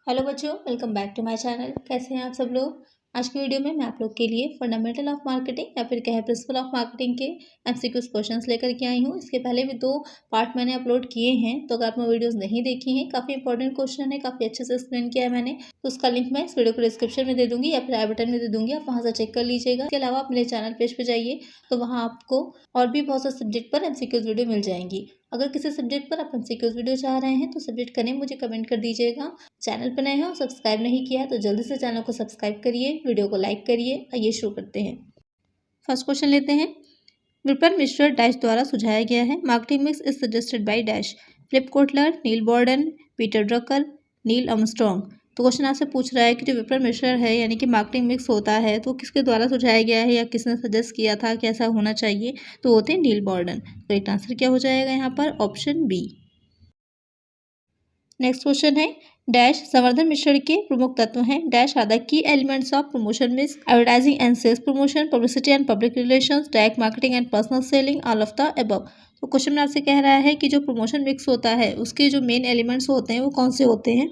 Hello बच्चों, welcome back to my channel. कैसे हैं आप सब लोग। आज की वीडियो में मैं आप लोग के लिए फंडामेंटल ऑफ मार्केटिंग या फिर कहे प्रिंसिपल ऑफ मार्केटिंग के एमसीक्यूज क्वेश्चंस लेकर के आई हूँ। इसके पहले भी 2 पार्ट मैंने अपलोड किए हैं, तो अगर आपने वीडियोस नहीं देखी हैं, काफ़ी इंपॉर्टेंट क्वेश्चन है, काफ़ी अच्छे से एक्सप्लेन किया है मैंने, तो उसका लिंक मैं इस वीडियो को डिस्क्रिप्शन में दे दूँगी या फिर आई बटन में दे दूँगी, आप वहाँ से चेक कर लीजिएगा। इसके अलावा आप मेरे चैनल पेज पर जाइए, तो वहाँ आपको और भी बहुत से सब्जेक्ट पर एमसीक्यूज वीडियो मिल जाएंगी। अगर किसी सब्जेक्ट पर आप एमसीक्यूज वीडियो चाह रहे हैं तो सब्जेक्ट का नेम मुझे कमेंट कर दीजिएगा। चैनल पर नए हैं और सब्सक्राइब नहीं किया है तो जल्दी से चैनल को सब्सक्राइब करिए, वीडियो को लाइक करिए। आइए शुरू करते हैं। फर्स्ट क्वेश्चन लेते हैं। विपन मिश्रा डैश द्वारा सुझाया गया है marketing mix is suggested by dash Philip Kotler, Neil Borden, Peter Drucker, Neil Armstrong. तो क्वेश्चन आपसे पूछ रहा है कि जो विपन मिश्रा है यानी कि मार्केटिंग मिक्स होता है तो किसके द्वारा सुझाया गया है या किसने सजेस्ट किया था कि ऐसा होना चाहिए, तो होते हैं नील बॉर्डन। तो एक आंसर क्या हो जाएगा यहाँ पर, ऑप्शन बी। नेक्स्ट क्वेश्चन है डैश संवर्धन मिश्रण के प्रमुख तत्व हैं dash are the key elements of promotion mix advertising and sales promotion, publicity and public relations, direct marketing and personal selling, all of the above. तो क्वेश्चन में आपसे कह रहा है कि जो प्रमोशन मिक्स होता है उसके जो मेन एलिमेंट्स होते हैं वो कौन से होते हैं।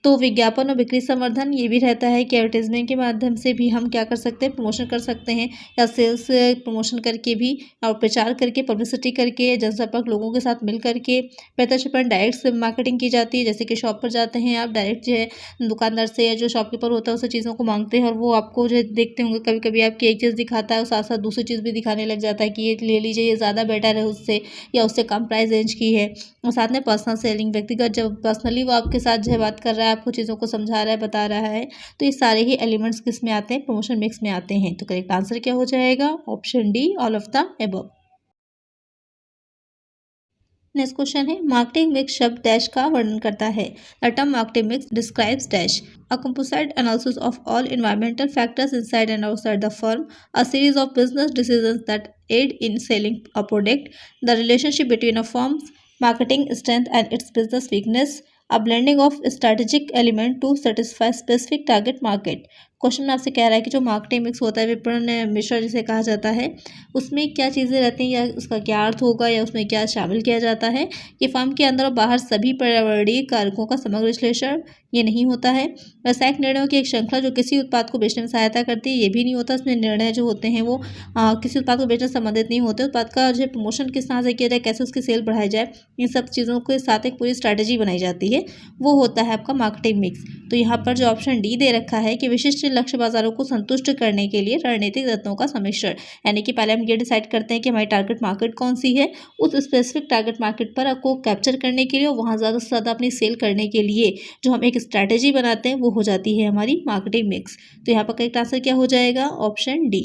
तो विज्ञापन और बिक्री संवर्धन ये भी रहता है कि एडवर्टाइजमेंट के माध्यम से भी हम क्या कर सकते हैं, प्रमोशन कर सकते हैं, या सेल्स प्रमोशन करके भी और प्रचार करके, पब्लिसिटी करके, जनसंपर्क लोगों के साथ मिल करके। प्रत्यक्षपण डायरेक्ट मार्केटिंग की जाती है, जैसे कि शॉप पर जाते हैं आप, डायरेक्ट जो है दुकानदार से या जो शॉपकीपर होता है उससे चीज़ों को मांगते हैं और वो आपको जो है देखते होंगे कभी कभी आपकी एक चीज़ दिखाता है और साथ साथ दूसरी चीज़ भी दिखाने लग जाता है कि ये ले लीजिए, ये ज़्यादा बेटर है उससे, या उससे कम प्राइस रेंज की है। और साथ में पर्सनल सेलिंग, व्यक्तिगत जब पर्सनली वो आपके साथ जो है बात कर रहा है, आपको चीज़ों को समझा रहा है, बता रहा है, तो ये सारे ही एलिमेंट्स किस में आते हैं, प्रमोशन मिक्स में आते हैं। तो करेक्ट आंसर क्या हो जाएगा, option D, all of the above. Next question है मार्केटिंग मिक्स शब्द डैश का वर्णन करता है। The term marketing mix describes dash a composite analysis of all environmental factors inside and outside the firm, a series of business decisions that aid in selling a product, the relationship between a firm's marketing strength and its business weakness, a blending of strategic element to satisfy specific target market। Question में आपसे कह रहा है कि जो marketing mix होता है, विपणन मिश्रण जिसे कहा जाता है, उसमें क्या चीज़ें रहती हैं या उसका क्या अर्थ होगा या उसमें क्या शामिल किया जाता है। ये फर्म के अंदर और बाहर सभी पर्यावरणीय कारकों का समग्र विश्लेषण ये नहीं होता है। व्यावसायिक निर्णयों की एक श्रृंखला जो किसी उत्पाद को बेचने में सहायता करती है, ये भी नहीं होता। इसमें निर्णय जो होते हैं वो किसी उत्पाद को बेचने से संबंधित नहीं होते। उत्पाद का जो प्रमोशन किस तरह से किया जाए, कैसे उसकी सेल बढ़ाई जाए, इन सब चीज़ों के साथ एक पूरी स्ट्रैटेजी बनाई जाती है, वो होता है आपका मार्केटिंग मिक्स। तो यहाँ पर जो ऑप्शन डी दे रखा है कि विशिष्ट लक्ष्य बाजारों को संतुष्ट करने के लिए रणनीतिक तत्वों का सम्मिश्रण, यानी कि पहले हम ये डिसाइड करते हैं कि हमारी टारगेट मार्केट कौन सी है, उस स्पेसिफिक टारगेट मार्केट पर आपको कैप्चर करने के लिए और वहाँ ज़्यादा से ज़्यादा अपनी सेल करने के लिए जो हम एक स्ट्रैटेजी बनाते हैं वो हो जाती है हमारी मार्केटिंग मिक्स। तो यहाँ पर करेक्ट आंसर क्या हो जाएगा, ऑप्शन डी।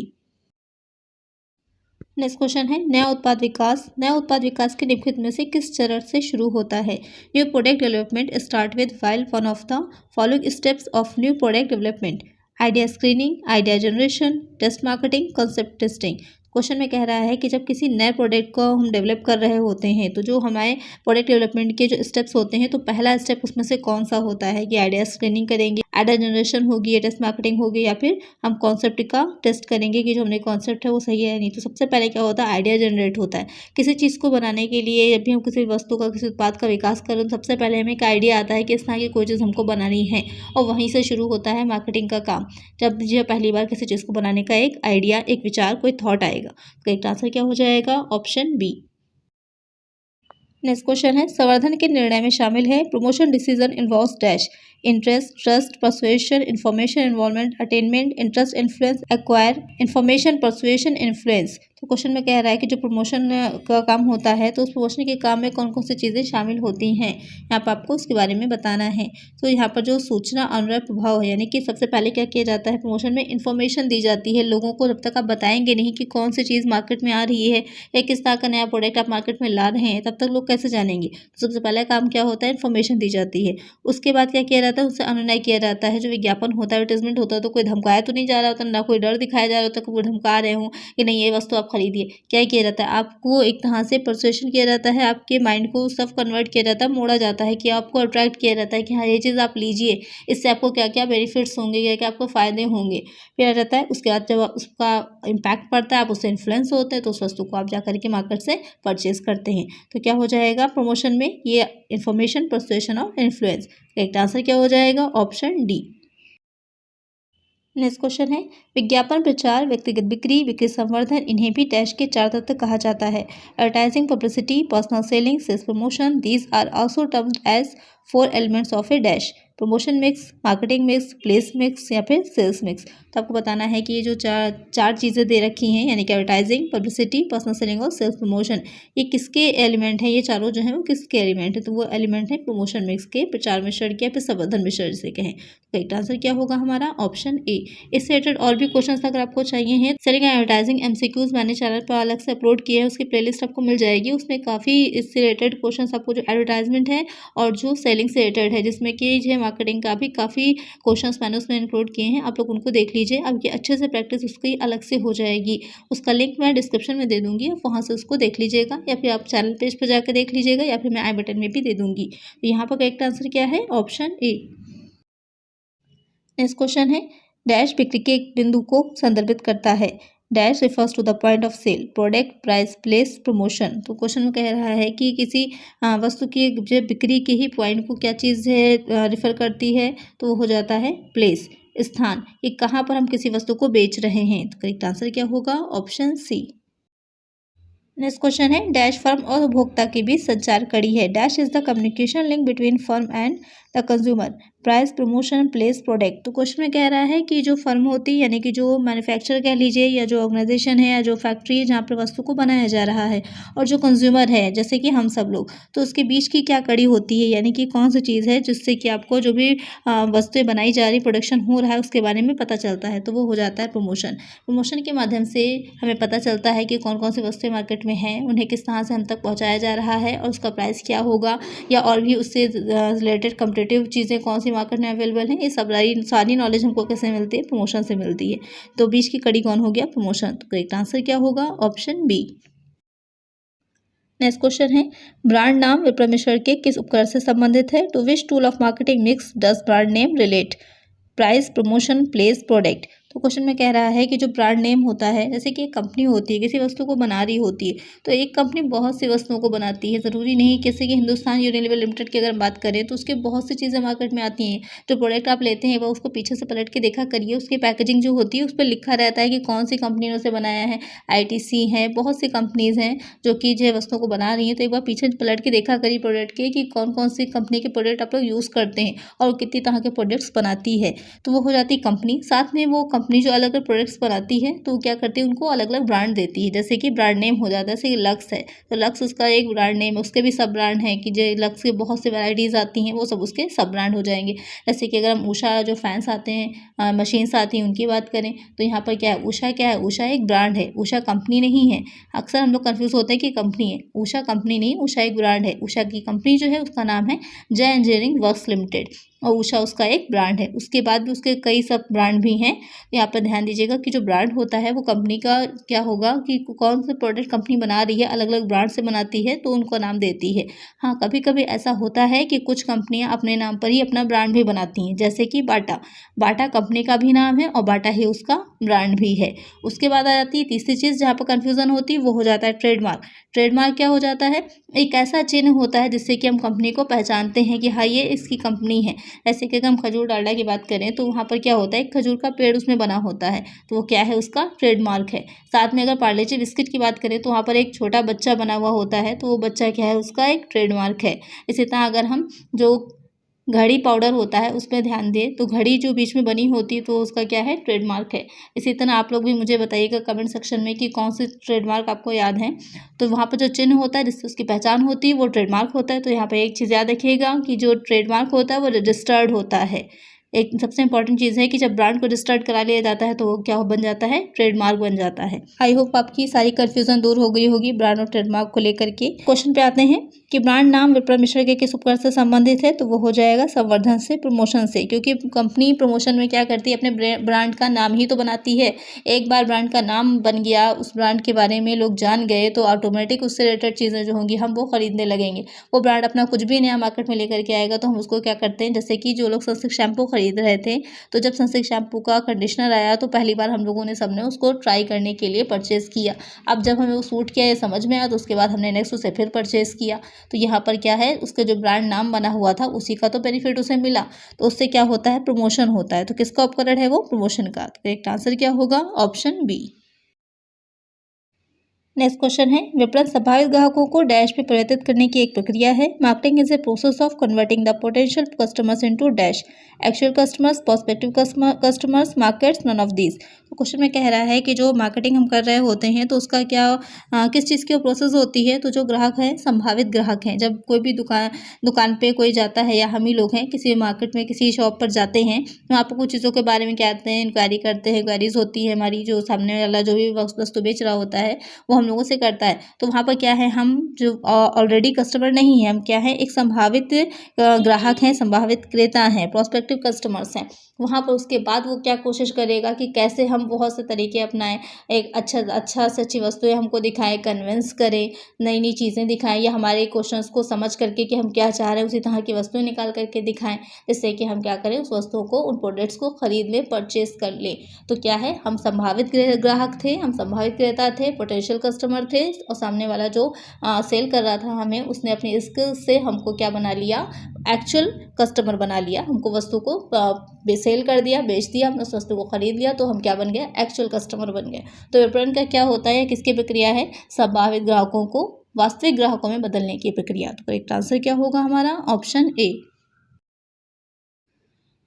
नेक्स्ट क्वेश्चन है नया उत्पाद विकास। नया उत्पाद विकास के निम्नलिखित में से किस चरण से शुरू होता है। New product development start with while one of the following steps of new product development, idea screening, idea generation, test marketing, concept testing. Question में कह रहा है कि जब किसी नए प्रोडक्ट को हम डेवलप कर रहे होते हैं तो जो हमारे प्रोडक्ट डेवलपमेंट के जो स्टेप्स होते हैं, तो पहला स्टेप उसमें से कौन सा होता है कि आइडिया स्क्रीनिंग करेंगे, आइडिया जनरेशन होगी या टेस्ट मार्केटिंग होगी, या फिर हम कॉन्सेप्ट का टेस्ट करेंगे कि जो हमने कॉन्सेप्ट है वो सही है या नहीं। तो सबसे पहले क्या होता है, आइडिया जनरेट होता है। किसी चीज़ को बनाने के लिए जब भी हम किसी वस्तु का, किसी उत्पाद का विकास करें तो सबसे पहले हमें एक आइडिया आता है कि इस तरह की कोई चीज़ हमको बनानी है, और वहीं से शुरू होता है मार्केटिंग का काम। जब जो पहली बार किसी चीज़ को बनाने का एक आइडिया, एक विचार, कोई थॉट आएगा। तो एक आंसर क्या हो जाएगा, ऑप्शन बी। नेक्स्ट क्वेश्चन है संवर्धन के निर्णय में शामिल है promotion decision involves dash interest, trust, persuasion, information, involvement, attainment, interest, influence, acquire, information, persuasion, influence. तो क्वेश्चन में कह रहा है कि जो प्रमोशन का काम होता है तो उस प्रमोशन के काम में कौन कौन सी चीज़ें शामिल होती हैं, यहाँ पर आपको उसके बारे में बताना है। तो यहाँ पर जो सूचना अनुयायी प्रभाव है, यानी कि सबसे पहले क्या किया जाता है, प्रमोशन में इन्फॉर्मेशन दी जाती है लोगों को। जब तक आप बताएंगे नहीं कि कौन सी चीज़ मार्केट में आ रही है या किस तरह का नया प्रोडक्ट आप मार्केट में ला रहे हैं, तब तक लोग कैसे जानेंगे। तो सबसे पहला काम क्या होता है, इन्फॉर्मेशन दी जाती है। उसके बाद क्या किया जाता है, उससे अनुनय किया जाता है। जो विज्ञापन होता है, एडवर्टाइजमेंट होता है, तो कोई धमकाया तो नहीं जा रहा होता, ना कोई डर दिखाया जा रहा होता कि वो धमका रहे हों कि नहीं ये वस्तु आप खरीदिए। क्या किया जाता है, आपको एक तरह से परसुएशन किया जाता है, आपके माइंड को सब कन्वर्ट किया जाता है, मोड़ा जाता है कि आपको अट्रैक्ट किया जाता है कि हाँ ये चीज़ आप लीजिए, इससे आपको क्या क्या बेनिफिट्स होंगे, क्या क्या आपको फ़ायदे होंगे। फिर आ जाता है उसके बाद जब उसका इम्पैक्ट पड़ता है, आप उससे इन्फ्लुएंस होते हैं, तो उस वस्तु को आप जा करके मार्केट से परचेज करते हैं। तो क्या हो जाएगा प्रमोशन में, ये इन्फॉर्मेशन, परसुएशन और इन्फ्लुएंस। करेक्ट आंसर क्या हो हो जाएगा ऑप्शन डी। नेक्स्ट क्वेश्चन है विज्ञापन, प्रचार, व्यक्तिगत बिक्री, बिक्री संवर्धन, इन्हें भी डैश के 4 तत्व कहा जाता है। Advertising, publicity, personal selling, sales promotion, these are also termed as 4 elements of a dash. Promotion mix, marketing mix, place mix या फिर सेल्स मिक्स। तो आपको बताना है कि ये जो चार चीज़ें दे रखी हैं, यानी कि एडवर्टाइजिंग, पब्लिसिटी, पर्सनल सेलिंग और सेल्स प्रमोशन, ये किसके एलिमेंट हैं? ये चारों जो हैं वो किसके एलिमेंट हैं? तो वो एलिमेंट है प्रमोशन मिक्स के, प्रचार मिश्रण के या फिर संवर्धन मिश्रण जिसे कहें। तो राइट आंसर क्या होगा हमारा? Option A. इससे रिलेटेड और भी क्वेश्चन अगर आपको चाहिए हैं, सेलिंग एंड एडवर्टाइजिंग एमसीक्यूज मैंने चैनल पर अलग से अपलोड किया है, उसकी प्लेलिस्ट आपको मिल जाएगी। उसमें काफ़ी इससे रिलेटेड क्वेश्चन आपको जो एडवर्टाइजमेंट है और जो सेलिंग से रिलेटेड है, जिसमें कि जो मार्केटिंग का भी काफ़ी क्वेश्चंस मैंने उसमें इंक्लूड किए हैं। आप लोग उनको देख लीजिए। अब ये अच्छे से प्रैक्टिस उसकी अलग से हो जाएगी। उसका लिंक मैं डिस्क्रिप्शन में दे दूंगी, आप वहाँ से उसको देख लीजिएगा, या फिर आप चैनल पेज पर जाकर देख लीजिएगा, या फिर मैं आई बटन में भी दे दूंगी। तो यहाँ पर करेक्ट आंसर क्या है? Option A. नेक्स्ट क्वेश्चन है डैश बिक्री के एक बिंदु को संदर्भित करता है। Dash refers to the point of sale, product, price, place, promotion. तो क्वेश्चन में कह रहा है कि किसी वस्तु की जो बिक्री के ही पॉइंट को क्या चीज़ है रिफर करती है, तो वो हो जाता है प्लेस, स्थान, कि कहाँ पर हम किसी वस्तु को बेच रहे हैं। तो करेक्ट आंसर क्या होगा? Option C. नेक्स्ट क्वेश्चन है डैश फर्म और उपभोक्ता के बीच संचार कड़ी है। Dash is the communication link between firm and the consumer, price, promotion, place, product. तो क्वेश्चन में कह रहा है कि जो फर्म होती है, यानी कि जो मैन्युफैक्चरर कह लीजिए, या जो ऑर्गेनाइजेशन है, या जो फैक्ट्री है जहाँ पर वस्तु को बनाया जा रहा है, और जो कंज्यूमर है जैसे कि हम सब लोग, तो उसके बीच की क्या कड़ी होती है, यानी कि कौन सी चीज़ है जिससे कि आपको जो भी वस्तुएं बनाई जा रही, प्रोडक्शन हो रहा है, उसके बारे में पता चलता है। तो वो हो जाता है प्रमोशन। प्रमोशन के माध्यम से हमें पता चलता है कि कौन कौन सी वस्तुएं मार्केट में हैं, उन्हें किस तरह से हम तक पहुँचाया जा रहा है, और उसका प्राइस क्या होगा, या और भी उससे रिलेटेड कम्पिटेटिव चीज़ें कौन सी मार्केट में अवेलेबल हैं। ये सब सारी नॉलेज हमको कैसे मिलती है? प्रमोशन से मिलती है। तो बीच की कड़ी कौन हो गया? प्रमोशन। तो करेक्ट आंसर क्या होगा? Option B. नेक्स्ट क्वेश्चन है ब्रांड नाम विपणन मिश्रण के किस उपकरण से संबंधित है? To which tool of marketing mix does brand name relate? Price, promotion, place, product. तो क्वेश्चन में कह रहा है कि जो ब्रांड नेम होता है, जैसे कि एक कंपनी होती है, किसी वस्तु को बना रही होती है, तो एक कंपनी बहुत सी वस्तुओं को बनाती है। ज़रूरी नहीं, जैसे कि हिंदुस्तान यूनिलीवर लिमिटेड की अगर हम बात करें, तो उसके बहुत सी चीज़ें मार्केट में आती हैं। जो प्रोडक्ट आप लेते हैं, वह उसको पीछे से पलट के देखा करिए, उसकी पैकेजिंग जो होती है उस पर लिखा रहता है कि कौन सी कंपनी ने उसे बनाया है। आईटीसी है, बहुत सी कंपनीज़ हैं जो कि जो वस्तुओं को बना रही हैं। तो एक बार पीछे पलट के देखा करिए प्रोडक्ट के कि कौन कौन सी कंपनी के प्रोडक्ट आप लोग यूज़ करते हैं और कितनी तरह के प्रोडक्ट्स बनाती है। तो वो हो जाती है कंपनी। साथ में वो कंपनी जो अलग अलग प्रोडक्ट्स बनाती है, तो वो क्या करती है, उनको अलग अलग ब्रांड देती है। जैसे कि ब्रांड नेम हो जाता है, जैसे कि लक्स है, तो लक्स उसका एक ब्रांड नेम है। उसके भी सब ब्रांड हैं कि जो लक्स के बहुत से वैराइटीज़ आती हैं, वो सब उसके सब ब्रांड हो जाएंगे। जैसे कि अगर हम उषा जो फैंस आते हैं, मशीन्स आती हैं, उनकी बात करें, तो यहाँ पर क्या है, उषा क्या है? उषा एक ब्रांड है, उषा कंपनी नहीं है। अक्सर हम लोग कन्फ्यूज होते हैं कि कंपनी है, उषा कंपनी नहीं, उषा एक ब्रांड है। उषा की कंपनी जो है उसका नाम है जय इंजीनियरिंग वर्क्स लिमिटेड, और उषा उसका एक ब्रांड है। उसके बाद भी उसके कई सब ब्रांड भी हैं। यहाँ पर ध्यान दीजिएगा कि जो ब्रांड होता है वो कंपनी का क्या होगा कि कौन से प्रोडक्ट कंपनी बना रही है, अलग अलग ब्रांड से बनाती है, तो उनको नाम देती है। हाँ, कभी कभी ऐसा होता है कि कुछ कंपनियां अपने नाम पर ही अपना ब्रांड भी बनाती हैं, जैसे कि बाटा। बाटा कंपनी का भी नाम है और बाटा ही उसका ब्रांड भी है। उसके बाद आ जाती है तीसरी चीज़ जहाँ पर कन्फ्यूज़न होती है, वो हो जाता है ट्रेडमार्क। ट्रेडमार्क क्या हो जाता है? एक ऐसा चिन्ह होता है जिससे कि हम कंपनी को पहचानते हैं कि हाँ, ये इसकी कंपनी है। ऐसे कि अगर हम खजूर डालडा की बात करें, तो वहाँ पर क्या होता है, एक खजूर का पेड़ उसमें बना होता है, तो वो क्या है? उसका ट्रेडमार्क है। साथ में अगर पार्ले जी बिस्किट की बात करें, तो वहाँ पर एक छोटा बच्चा बना हुआ होता है, तो वो बच्चा क्या है? उसका एक ट्रेडमार्क है। इसी तरह अगर हम जो घड़ी पाउडर होता है उस पर ध्यान दें, तो घड़ी जो बीच में बनी होती है, तो उसका क्या है? ट्रेडमार्क है। इसी तरह आप लोग भी मुझे बताइएगा कमेंट सेक्शन में कि कौन से ट्रेडमार्क आपको याद हैं। तो वहाँ पर जो चिन्ह होता है जिससे उसकी पहचान होती है, वो ट्रेडमार्क होता है। तो यहाँ पर एक चीज़ याद रखिएगा कि जो ट्रेडमार्क होता है वो रजिस्टर्ड होता है। एक सबसे इंपॉर्टेंट चीज़ है कि जब ब्रांड को रजिस्टर्ड करा लिया जाता है, तो वो क्या बन जाता है? ट्रेडमार्क बन जाता है। आई होप आपकी सारी कंफ्यूजन दूर हो गई होगी ब्रांड और ट्रेडमार्क को लेकर के। क्वेश्चन पे आते हैं कि ब्रांड नाम विपणन मिश्रण के किस उपकरण से संबंधित है? तो वो हो जाएगा संवर्धन से, प्रमोशन से, क्योंकि कंपनी प्रमोशन में क्या करती है? अपने ब्रांड का नाम ही तो बनाती है। एक बार ब्रांड का नाम बन गया, उस ब्रांड के बारे में लोग जान गए, तो ऑटोमेटिक उससे रिलेटेड चीज़ें जो होंगी हम वो खरीदने लगेंगे। वो ब्रांड अपना कुछ भी नया मार्केट में लेकर के आएगा, तो हम उसको क्या करते हैं, जैसे कि जो लोग सनसिल्क शैम्पू खरीद रहे थे। तो जब सनसिल्क शैम्पू का कंडीशनर आया तो पहली बार हम लोगों ने सबने उसको ट्राई करने के लिए परचेज़ किया। अब जब हमें वो सूट किया, ये समझ में आया, तो उसके बाद हमने नेक्स्ट उसे फिर परचेज़ किया। तो यहाँ पर क्या है, उसका जो ब्रांड नाम बना हुआ था उसी का तो बेनिफिट उसे मिला, तो उससे क्या होता है, प्रमोशन होता है। तो किसका उपकरण है वो, प्रमोशन का। तो करेक्ट आंसर क्या होगा, ऑप्शन बी। नेक्स्ट क्वेश्चन है, विपणन संभावित ग्राहकों को डैश में परिवर्तित करने की एक प्रक्रिया है। Marketing is a process of converting the potential customers into dash, actual customers, prospective customers, markets, none of these. तो क्वेश्चन में कह रहा है कि जो मार्केटिंग हम कर रहे होते हैं तो उसका क्या किस चीज़ की प्रोसेस होती है। तो जो ग्राहक हैं, संभावित ग्राहक हैं, जब कोई भी दुकान पे कोई जाता है या हम ही लोग हैं किसी मार्केट में किसी शॉप पर जाते हैं, वहाँ पर कुछ चीज़ों के बारे में क्या कहते हैं, इंक्वायरी करते हैं, इंक्वायरीज होती है हमारी, जो सामने वाला जो भी वस्तु बेच रहा होता है वो हम लोगों से करता है। तो वहाँ पर क्या है, हम जो ऑलरेडी कस्टमर नहीं है, हम क्या है, एक संभावित ग्राहक हैं, संभावित क्रेता हैं, प्रोस्पेक्टिव कस्टमर्स हैं। वहाँ पर उसके बाद वो क्या कोशिश करेगा कि कैसे हम बहुत से तरीके अपनाएं, एक अच्छा से अच्छी वस्तुएं हमको दिखाएं, कन्विंस करें, नई नई चीज़ें दिखाएं, या हमारे क्वेश्चंस को समझ करके कि हम क्या चाह रहे हैं उसी तरह की वस्तुएं निकाल करके दिखाएं, जिससे कि हम क्या करें, उस वस्तुओं को, उन प्रोडक्ट्स को खरीद लें, परचेज कर लें। तो क्या है, हम संभावित ग्राहक थे, हम संभावित क्रेता थे, पोटेंशियल कस्टमर थे, और सामने वाला जो सेल कर रहा था हमें, उसने अपनी स्किल से हमको क्या बना लिया, एक्चुअल कस्टमर बना लिया, हमको वस्तु को सेल कर दिया, बेच दिया, हमने उस वस्तु को खरीद लिया, तो हम क्या बन गए, एक्चुअल कस्टमर बन गए। तो विपणन का क्या होता है, किसकी प्रक्रिया है, संभावित ग्राहकों को वास्तविक ग्राहकों में बदलने की प्रक्रिया। तो करेक्ट आंसर क्या होगा हमारा, ऑप्शन ए।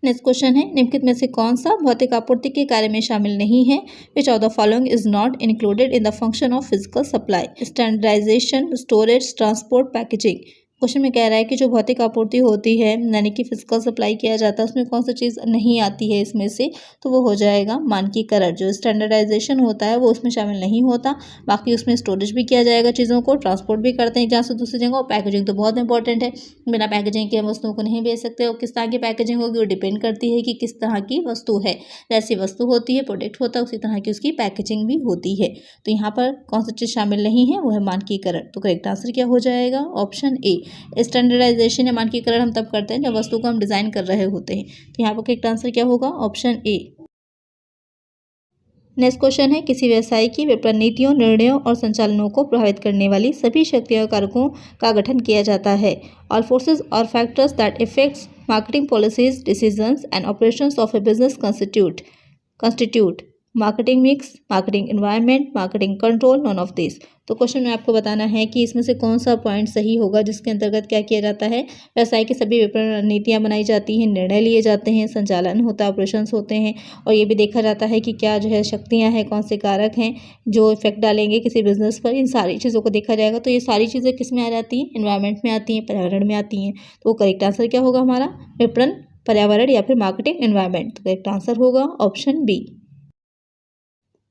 नेक्स्ट क्वेश्चन है, निम्नलिखित में से कौन सा भौतिक आपूर्ति के कार्य में शामिल नहीं है। Which of the following is not included in the function of physical supply, standardisation, storage, transport, packaging. Question में कह रहा है कि जो भौतिक आपूर्ति होती है, यानी कि फिजिकल सप्लाई किया जाता है, उसमें कौन सी चीज़ नहीं आती है इसमें से, तो वो हो जाएगा मानकीकरण। जो स्टैंडर्डाइजेशन होता है वो उसमें शामिल नहीं होता। बाकी उसमें स्टोरेज भी किया जाएगा, चीज़ों को ट्रांसपोर्ट भी करते हैं जहाँ से दूसरी जगह, और पैकेजिंग तो बहुत इंपॉर्टेंट है। बिना पैकेजिंग के हम वस्तुओं को नहीं बेच सकते, और किस तरह की पैकेजिंग होगी वो डिपेंड करती है कि किस तरह की वस्तु है। जैसी वस्तु होती है, प्रोडक्ट होता है, उसी तरह की उसकी पैकेजिंग भी होती है। तो यहाँ पर कौन सी चीज़ शामिल नहीं है, वो है मानकीकरण। तो करेक्ट आंसर क्या हो जाएगा, ऑप्शन ए। स्टैंडर्डाइजेशन या मानकीकरण हम तब करते हैं जब वस्तु को हम डिज़ाइन कर रहे होते हैं। तो यहाँ पर करेक्ट आंसर क्या होगा, ऑप्शन ए। नेक्स्ट क्वेश्चन है, किसी व्यवसाय की विपणन नीतियों, निर्णयों और संचालनों को प्रभावित करने वाली सभी शक्तियों और कारकों का गठन किया जाता है। ऑल फोर्सेस और factors that effects marketing policies, decisions and operations of A business constitute marketing mix, marketing environment, marketing control, non of this. तो क्वेश्चन में आपको बताना है कि इसमें से कौन सा पॉइंट सही होगा, जिसके अंतर्गत क्या किया जाता है, व्यवसाय की सभी विपणन रणनीतियाँ बनाई जाती हैं, निर्णय लिए जाते हैं, संचालन होता है, ऑपरेशंस होते हैं, और ये भी देखा जाता है कि क्या जो है शक्तियाँ हैं, कौन से कारक हैं जो इफेक्ट डालेंगे किसी बिजनेस पर, इन सारी चीज़ों को देखा जाएगा। तो ये सारी चीज़ें किस में आ जाती हैं, एनवायरनमेंट में आती हैं, पर्यावरण में आती हैं। तो करेक्ट आंसर क्या होगा हमारा, विपणन, पर्यावरण या फिर मार्केटिंग एनवायरनमेंट। तो करेक्ट आंसर होगा ऑप्शन बी।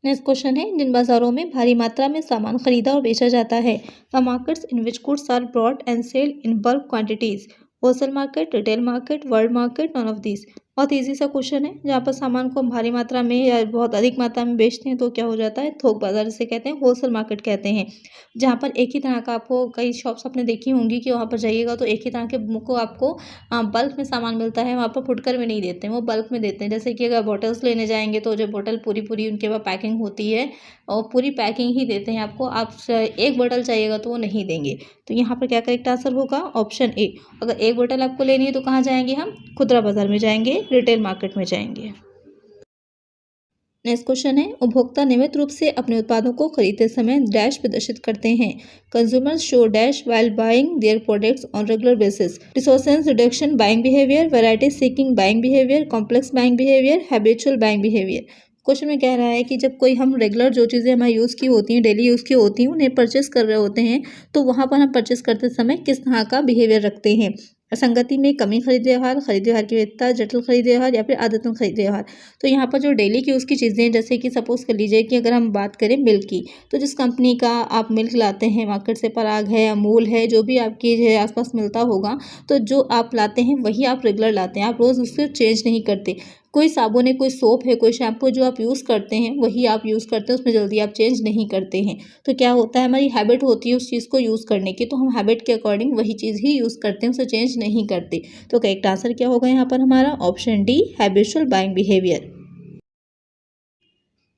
नेक्स्ट क्वेश्चन है, जिन बाजारों में भारी मात्रा में सामान खरीदा और बेचा जाता है, the markets in which goods are brought and sell in bulk quantities, wholesale market, retail market, world market, none of this. बहुत ईजी सा क्वेश्चन है, जहाँ पर सामान को हम भारी मात्रा में या बहुत अधिक मात्रा में बेचते हैं तो क्या हो जाता है, थोक बाजार जिसे कहते हैं, होलसेल मार्केट कहते हैं। जहाँ पर एक ही तरह का, आपको कई शॉप्स आपने देखी होंगी कि वहाँ पर जाइएगा तो एक ही तरह के को आपको बल्क में सामान मिलता है, वहाँ पर फुटकर में नहीं देते हैं, वो बल्क में देते हैं। जैसे कि अगर बॉटल्स लेने जाएंगे तो जो बॉटल पूरी पूरी उनके पास पैकिंग होती है, और पूरी पैकिंग ही देते हैं आपको, आप एक बॉटल चाहिएगा तो वो नहीं देंगे। तो यहाँ पर क्या करेक्ट आंसर होगा, ऑप्शन ए। अगर एक बोतल आपको लेनी है तो कहाँ जाएंगे हम, खुदरा बाजार में जाएंगे, रिटेल मार्केट में जाएंगे। नेक्स्ट क्वेश्चन है, उपभोक्ता नियमित रूप से अपने उत्पादों को खरीदते समय डैश प्रदर्शित करते हैं। Consumers show dash while buying their products on regular basis, resources reduction buying behaviour, variety seeking buying behaviour, complex buying behaviour, habitual buying behaviour. Question में कह रहा है कि जब कोई हम रेगुलर जो चीज़ें हमारी यूज़ की होती हैं, डेली यूज़ की होती हैं, उन्हें परचेस कर रहे होते हैं, तो वहाँ पर हम परचेस करते समय किस तरह का बिहेवियर रखते हैं। असंगति में, कमी खरीद व्यवहार की विविधता, जटिल खरीद व्यवहार या फिर आदतन खरीद व्यवहार। तो यहाँ पर जो डेली की उसकी चीज़ें, जैसे कि सपोज कर लीजिए कि अगर हम बात करें मिल्क की, तो जिस कंपनी का आप मिल्क लाते हैं मार्केट से, पराग है, अमूल है, जो भी आपकी जो है आसपास मिलता होगा, तो जो आप लाते हैं वही आप रेगुलर लाते हैं, आप रोज़ उसको चेंज नहीं करते। कोई साबुन है, कोई सोप है, कोई शैम्पू जो आप यूज़ करते हैं वही आप यूज़ करते हैं, उसमें जल्दी आप चेंज नहीं करते हैं। तो क्या होता है, हमारी हैबिट होती है उस चीज़ को यूज़ करने की, तो हम हैबिट के अकॉर्डिंग वही चीज़ ही यूज़ करते हैं, उसे चेंज नहीं करते। तो करेक्ट आंसर क्या होगा यहाँ पर हमारा? Option D, habitual buying behaviour.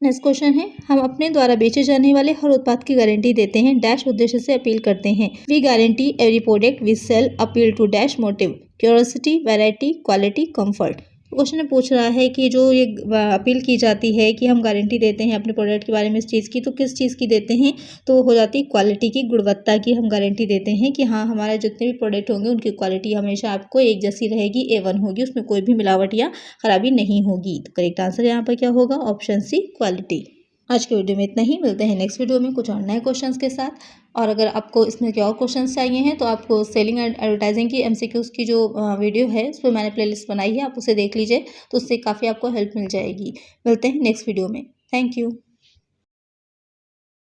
Next question है, हम अपने द्वारा बेचे जाने वाले हर उत्पाद की गारंटी देते हैं, डैश उद्देश्य से अपील करते हैं। We guarantee every product we sell, appeal to dash motive, curiosity, variety, quality, comfort. Question में पूछ रहा है कि जो ये अपील की जाती है कि हम गारंटी देते हैं अपने प्रोडक्ट के बारे में इस चीज़ की, तो किस चीज़ की देते हैं? तो हो जाती है क्वालिटी की, गुणवत्ता की हम गारंटी देते हैं कि हाँ, हमारे जितने भी प्रोडक्ट होंगे उनकी क्वालिटी हमेशा आपको एक जैसी रहेगी, A1 होगी, उसमें कोई भी मिलावट या खराबी नहीं होगी। तो करेक्ट आंसर यहाँ पर क्या होगा? Option C, quality. आज के वीडियो में इतना ही, मिलते हैं नेक्स्ट वीडियो में कुछ और नए क्वेश्चंस के साथ। और अगर आपको इसमें क्या और क्वेश्चंस चाहिए हैं तो आपको सेलिंग एंड एडवर्टाइजिंग की MCQs की जो वीडियो है उस पर मैंने प्लेलिस्ट बनाई है, आप उसे देख लीजिए, तो उससे काफ़ी आपको हेल्प मिल जाएगी। मिलते हैं नेक्स्ट वीडियो में। Thank you.